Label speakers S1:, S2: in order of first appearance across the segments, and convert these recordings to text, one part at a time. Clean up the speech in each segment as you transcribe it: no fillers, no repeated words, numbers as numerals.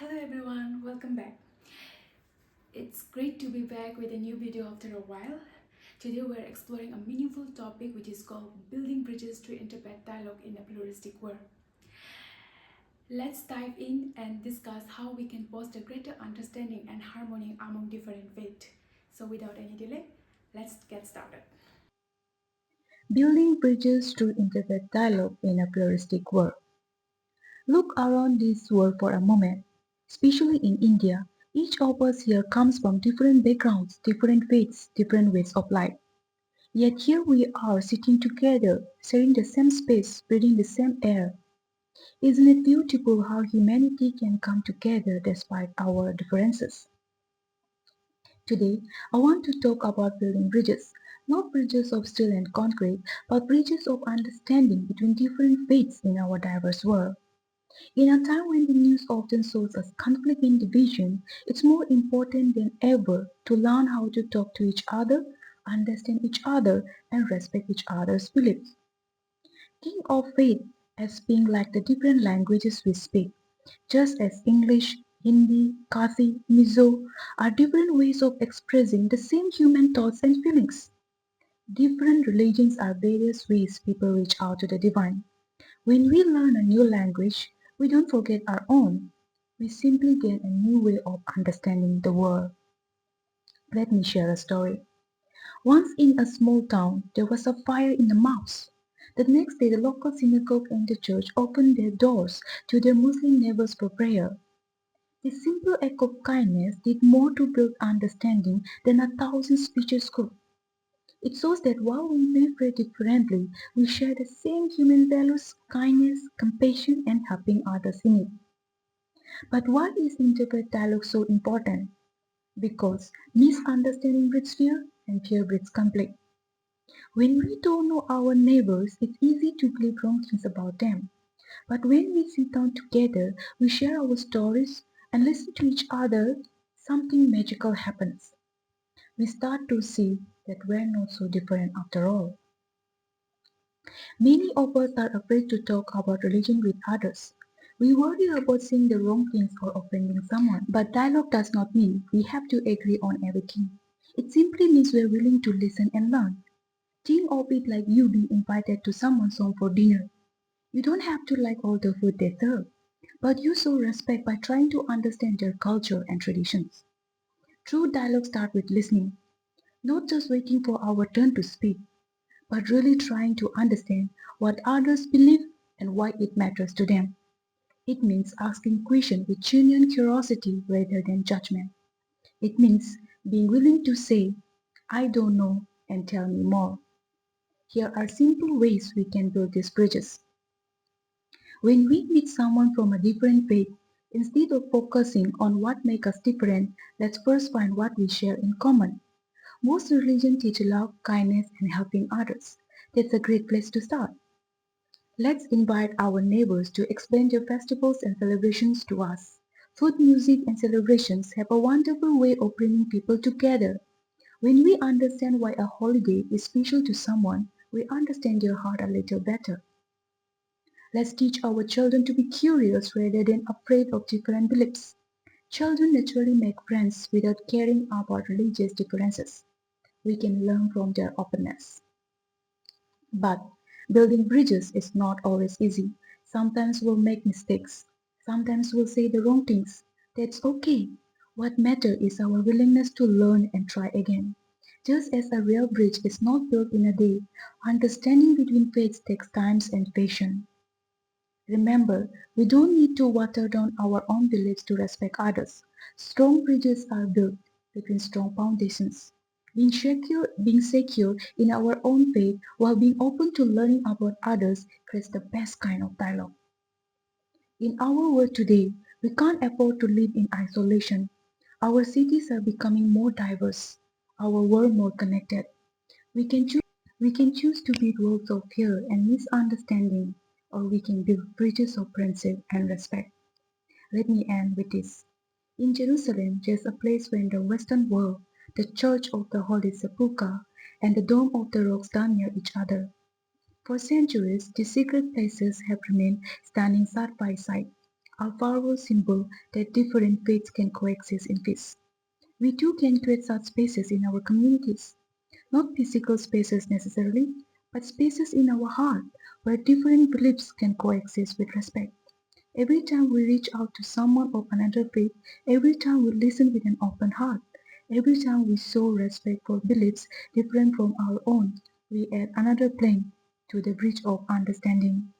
S1: Hello everyone, welcome back. It's great to be back with a new video after a while. Today we're exploring a meaningful topic which is called building bridges to interfaith dialogue in a pluralistic world. Let's dive in and discuss how we can foster greater understanding and harmony among different faiths. So without any delay, let's get started.
S2: Building bridges through interfaith dialogue in a pluralistic world. Look around this world for a moment. Especially in India, each of us here comes from different backgrounds, different faiths, different ways of life. Yet here we are sitting together, sharing the same space, breathing the same air. Isn't it beautiful how humanity can come together despite our differences? Today, I want to talk about building bridges, not bridges of steel and concrete, but bridges of understanding between different faiths in our diverse world. In a time when the news often shows us conflict and division, it's more important than ever to learn how to talk to each other, understand each other, and respect each other's beliefs. Think of faith as being like the different languages we speak, just as English, Hindi, Kasi, Mizo are different ways of expressing the same human thoughts and feelings. Different religions are various ways people reach out to the divine. When we learn a new language, we don't forget our own. We simply gain a new way of understanding the world. Let me share a story. Once in a small town, there was a fire in the mosque. The next day, the local synagogue and the church opened their doors to their Muslim neighbors for prayer. This simple act of kindness did more to build understanding than 1,000 speeches could. It shows that while we may pray differently, we share the same human values, kindness, compassion, and helping others in need. But why is interfaith dialogue so important? Because misunderstanding breeds fear, and fear breeds conflict. When we don't know our neighbors, it's easy to believe wrong things about them. But when we sit down together, we share our stories and listen to each other, something magical happens. We start to see that we're not so different after all. Many of us are afraid to talk about religion with others. We worry about saying the wrong things or offending someone. But dialogue does not mean we have to agree on everything. It simply means we're willing to listen and learn. Think of it like you being invited to someone's home for dinner. You don't have to like all the food they serve, but you show respect by trying to understand their culture and traditions. True dialogue starts with listening, not just waiting for our turn to speak, but really trying to understand what others believe and why it matters to them. It means asking questions with genuine curiosity rather than judgment. It means being willing to say, I don't know, and tell me more. Here are simple ways we can build these bridges. When we meet someone from a different faith, instead of focusing on what makes us different, let's first find what we share in common. Most religions teach love, kindness, and helping others. That's a great place to start. Let's invite our neighbors to explain their festivals and celebrations to us. Food, music, and celebrations have a wonderful way of bringing people together. When we understand why a holiday is special to someone, we understand their heart a little better. Let's teach our children to be curious rather than afraid of different beliefs. Children naturally make friends without caring about religious differences. We can learn from their openness. But building bridges is not always easy. Sometimes we'll make mistakes. Sometimes we'll say the wrong things. That's okay. What matters is our willingness to learn and try again. Just as a real bridge is not built in a day, understanding between faiths takes time and patience. Remember, we don't need to water down our own beliefs to respect others. Strong bridges are built between strong foundations. Being secure in our own faith while being open to learning about others creates the best kind of dialogue. In our world today, we can't afford to live in isolation. Our cities are becoming more diverse, our world more connected. We can choose we can choose to build walls of fear and misunderstanding, or we can build bridges of friendship and respect. Let me end with this. In Jerusalem, there's a place where in the Western world, the Church of the Holy Sepulchre and the Dome of the Rock stand near each other. For centuries, these secret places have remained standing side by side. a powerful symbol that different faiths can coexist in peace. We too can create such spaces in our communities, not physical spaces necessarily, but spaces in our heart where different beliefs can coexist with respect. Every time we reach out to someone of another faith, every time we listen with an open heart, every time we show respect for beliefs different from our own, we add another plank to the bridge of understanding.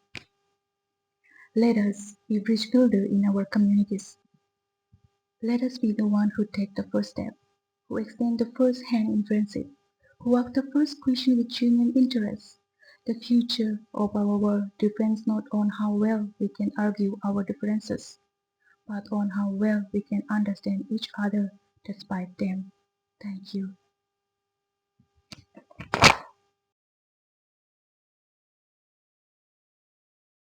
S2: Let us be bridge builder in our communities. Let us be the one who take the first step, who extend the first hand in friendship, who ask the first question with genuine interest. The future of our world depends not on how well we can argue our differences, but on how well we can understand each other despite them. Thank you.